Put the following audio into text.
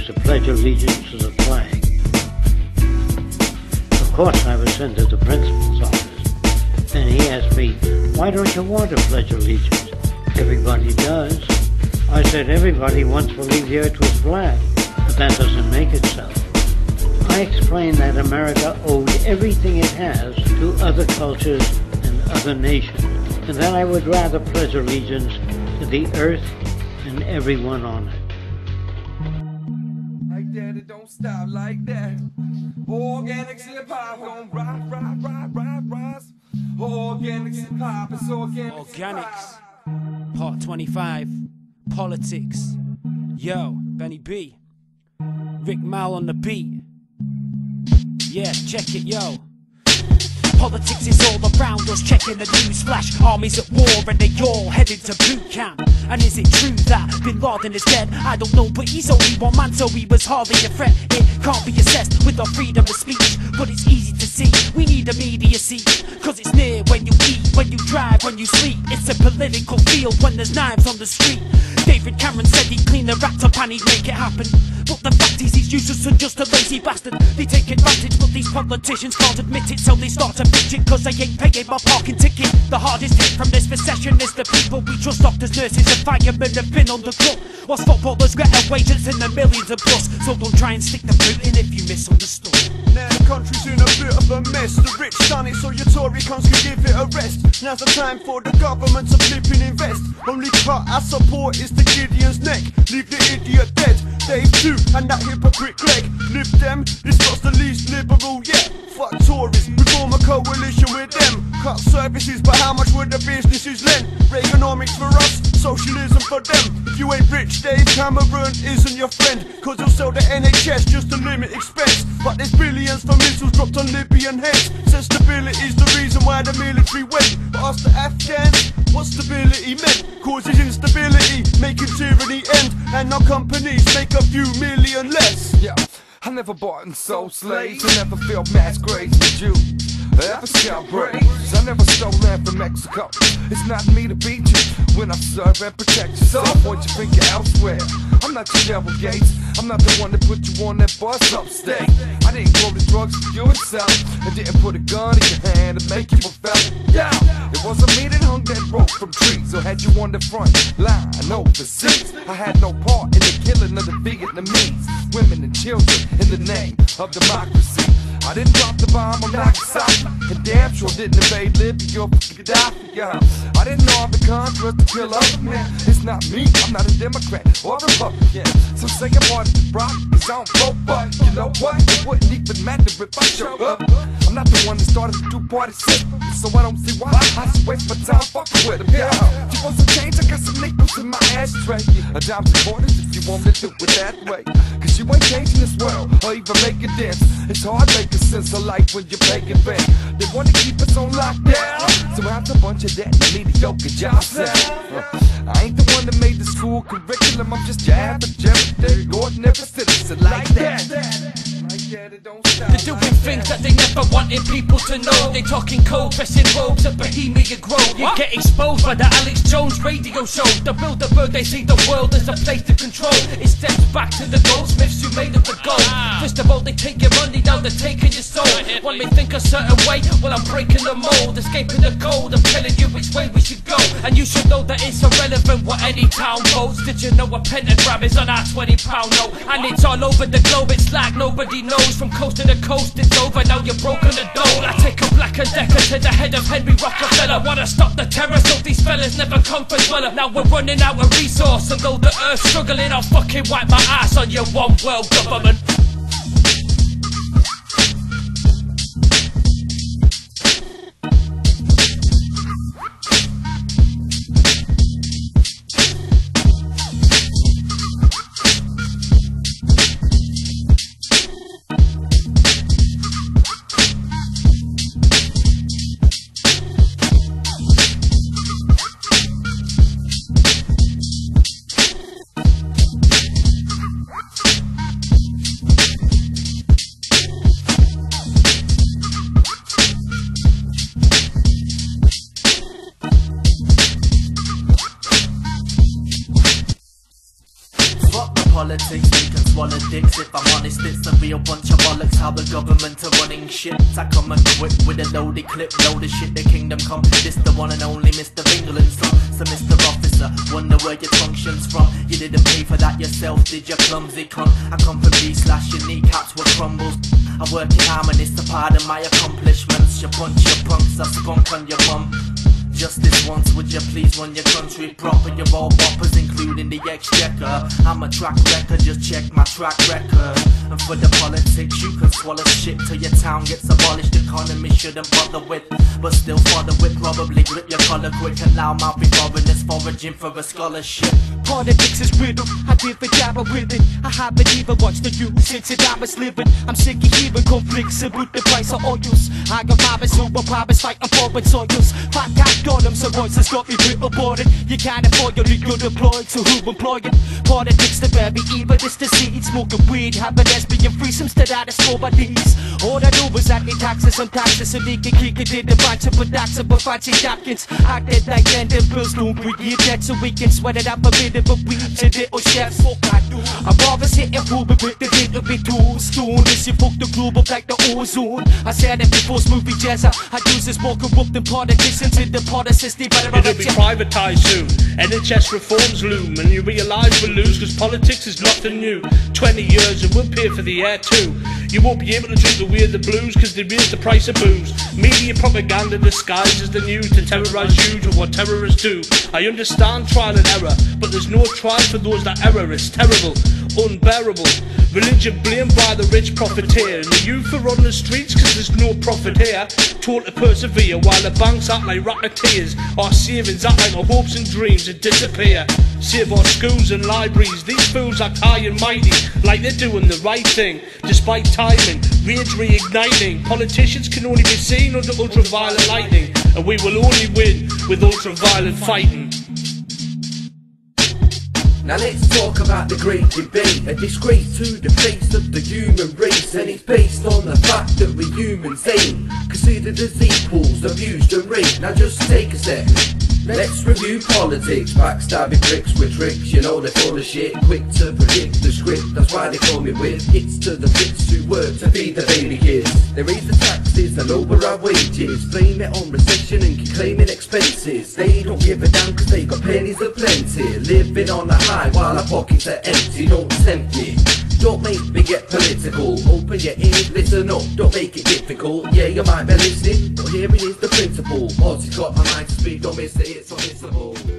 to pledge allegiance to the flag. Of course, I was sent to the principal's office, and he asked me, why don't you want to pledge allegiance? Everybody does. I said, everybody wants to believe the earth was flat, but that doesn't make it so. I explained that America owed everything it has to other cultures and other nations, and that I would rather pledge allegiance to the earth and everyone on it. Like that, it don't stop like that. Organix hip-hop gon' rise. Organix hip-hop, it's Organix, part 25, politics. Yo, Benny B, Rick Mal on the beat. Yeah, check it, yo. Politics is all around us, checking the news flash. Armies at war and they all headed to boot camp. And is it true that Bin Laden is dead? I don't know, but he's only one man, so he was hardly a threat. It can't be assessed with our freedom of speech, but it's easy to see, we need immediacy. Cause it's near when you eat, when you drive, when you sleep. It's a political field when there's knives on the street. David Cameron said he'd clean the rats up and he'd make it happen, but the fact is he's useless and just a lazy bastard. They take advantage, but these politicians can't admit it, so they start to bitch it cause they ain't paying my parking ticket. The hardest hit from this recession is the people we trust. Doctors, nurses and firemen have been on the clock, whilst footballers get a wages in the millions and plus. So don't try and stick the boot in if you misunderstood. Now the country's in a bit of a mess. The rich done it so your Tory cunts can give it a rest. Now's the time for the government to flip and invest. Only cut I support is the Gideon's neck. Leave the idiot dead. Dave too, and that hypocrite Greg. Lib them, this lot's the least liberal yet. Fuck Tories, we form a coalition with them. Cut services, but how much would the businesses lend? Reaganomics for us, socialism for them. If you ain't rich, Dave Cameron isn't your friend, cause he'll sell the NHS just to limit expense. But there's billions for missiles dropped on Libyan heads. Says stability's the reason why the military went. But ask the Afghans what stability meant. Causes instability, making tyranny end, and our companies make a few million less. Yeah, I never bought and sold slaves. I never felt mass graves with Jews. I ever scout braves. I never stole land from Mexico. It's not me to beat you when I serve and protect you. So point your finger elsewhere. I'm not your devil Gates. I'm not the one that put you on that bus upstate. I didn't grow the drugs for you and sell it. I didn't put a gun in your hand to make you a felon. Yeah, it wasn't me that hung that rope from trees or had you on the front line overseas. I had no part in the killing of the Vietnamese women and children in the name of democracy. I didn't drop the bomb on Nagasaki, and damn sure didn't invade Libya for Gaddafi. Yeah, I didn't know the Contras to kill other men. It's not me, I'm not a Democrat or Republican. So say I'm part of the block, cause I don't vote, but you know what? It wouldn't even matter if I show up. I'm not the one that started the two-party system, so I don't see why I should waste my time fucking with them. Yeah, you want some change? I got some nickels in my ashtray. A dime's and quarters if you want me to do it that way. Cause you ain't changing this world or even making dance. It's hard making sense of life when you're paying back. They wanna keep us on lockdown, so I have a bunch of that mediocre job set. I ain't the one that made the school curriculum. I'm just your average, everyday, ordinary citizen like that. They're doing things that they never wanted people to know. They talking code, dressing robes at Bohemian Grove. You get exposed by the Alex Jones radio show. The Bilderberg, they see the world as a place to control. It steps back to the goldsmiths who made it the gold. First of all, they take your money, now they're taking your soul. Want me think a certain way? Well, I'm breaking the mold, escaping the cold. I'm telling you which way we should go, and you should know that it's irrelevant what any town votes. Did you know a pentagram is on our £20 note? And it's all over the globe, it's like nobody knows. From coast to the coast, it's over, now you're broken the dole. I take a Black and Decker to the head of Henry Rockefeller. Wanna stop the terror so these fellas never come for dweller. Now we're running out of resource, and though the earth's struggling, I'll fucking wipe my ass on your one world government. politics. If I'm honest, it's a real bunch of bollocks. How the government are running shit. I come equipped with a loaded clip, load of shit. The kingdom come. This the one and only Mr. England son. So Mr. Officer, wonder where your functions from. You didn't pay for that yourself, did you, clumsy cunt? I come from B/, your kneecaps were crumbles. I work in harmony, so pardon my accomplishments. You punch your punks, I skunk on your bum. Just this once, would you please run your country proper? You're all boppers, including the exchequer. I'm a track record, just check my track record. And for the politics, you can swallow shit till your town gets abolished. Economy shouldn't bother with, but still fodder with. Probably grip your collar quick and loudmouthy foreigners foraging for a scholarship. Politics is riddle, I give a dabble with it. I haven't even watched the news since I was living. I'm sick of hearing conflicts about the price of oils. I got private superpowers fighting foreign soils. Fight back on them, so voices got me bit aborted. You can't afford your legal deployed, so who employ it? Politics the very evil, it's the seed. Smoking weed, having lesbian threesomes that I score by these. All I know is that they taxes some taxes, so they can kick it in the bunch of products of fancy napkins. I did like London bills, don't create that, so we can sweat it up a bit of a weed to little chefs. Fuck I do. I'm always hitting moving with the little bit too soon. This you fuck the globe up like the ozone. I said it before smoothie jazz. I use this more corrupt than politicians in the politics. It'll be privatised soon. NHS reforms loom, and you realise we'll lose, cause politics is nothing new. 20 years and we'll pay for the air too. You won't be able to drink away the blues, cause they raise the price of booze. Media propaganda disguises the news to terrorise you to what terrorists do. I understand trial and error, but there's no trial for those that error. It's terrible, unbearable. Religion blamed by the rich profiteer, and the youth are on the streets cause there's no profit here. Told to persevere while the banks act like racketeers. Our savings act like our hopes and dreams and disappear. Save our schools and libraries, these fools act high and mighty, like they're doing the right thing, despite timing, rage reigniting. Politicians can only be seen under ultraviolet lightning, and we will only win with ultraviolet fighting. Now let's talk about the great debate, a disgrace to the face of the human race, and it's based on the fact that we humans ain't considered as equals, abused and raped. Now just take a sec, let's review politics. Backstabbing pricks with tricks, you know they're full of shit, quick to predict the script, that's why they call me wit. Hits to the bits who work to feed the baby kids. They raise the taxes and lower our wages, blame it on recession and keep claiming expenses. They don't give a damn cause they got pennies aplenty, living on a high while our pockets are empty. Don't tempt me, don't make me get political. Open your ears, listen up, don't make it difficult. Yeah, you might be listening, but here it is the principle. Multi's got my mind to speak, don't miss it, it's unmissable.